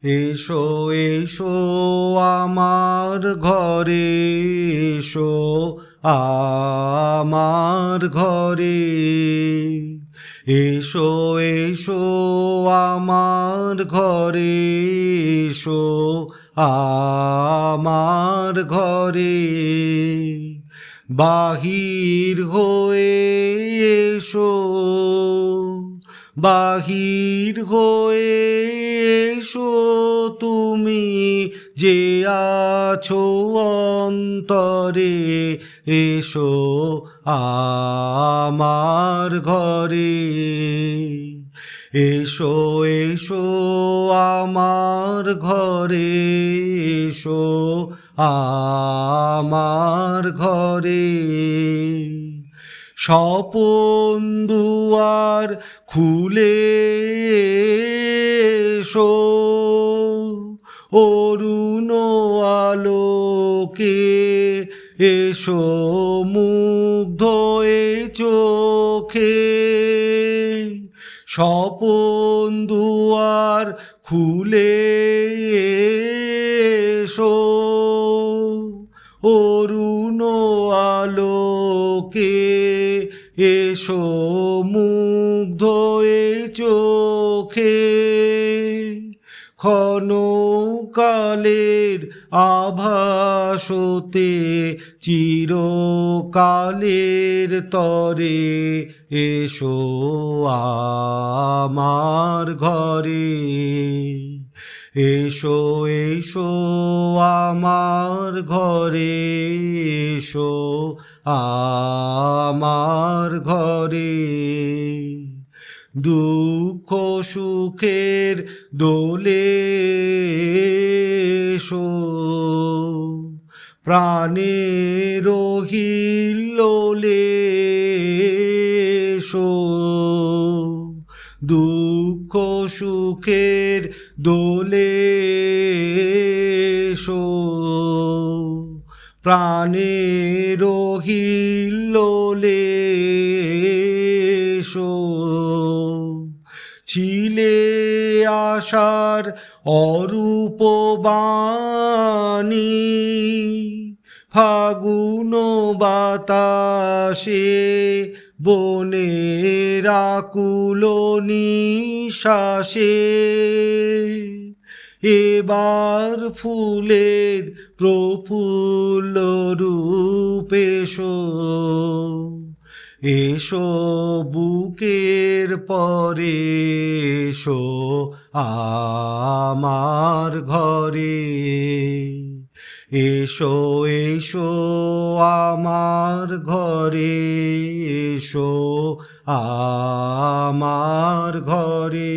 এসো এসো আমার ঘরে, এসো আমার ঘরে, এসো এসো আমার ঘরে, এসো আমার ঘরে, বাহির হয়ে এসো, বাহির হয়ে এসো তুমি যে আছো অন্তরে, এসো আমার ঘরে, এসো এসো আমার ঘরে, এসো আমার ঘরে, স্বপন দুয়ার খুলে এসো, অরুণ আলোকে এসো মুগ্ধ এ চোখে, স্বপন দুয়ার খুলে এসো, অরুণ আলোকে এসো মুগ্ধ এ চোখে, ক্ষণকালের আভাসতে চিরকালের তরে, এসো আমার ঘরে, এসো এসো আমার ঘরে, এসো আমার ঘরে, দুঃখ সুখের দোলে এসো, প্রাণের হিল্লোলে এসো, দুঃখ সুখের দোলে এসো, প্রাণের হিল্লোলে এসো, ছিলে আশার অরূপ বাণী, ফাগুন বাতাসে বনের আকুল নিঃশ্বাসে, এবার ফুলের প্রফুল্ল রূপ এসো, এসো বুকের পরে, এসো আমার ঘরে, এসো এসো আমার ঘরে, এসো আমার ঘরে।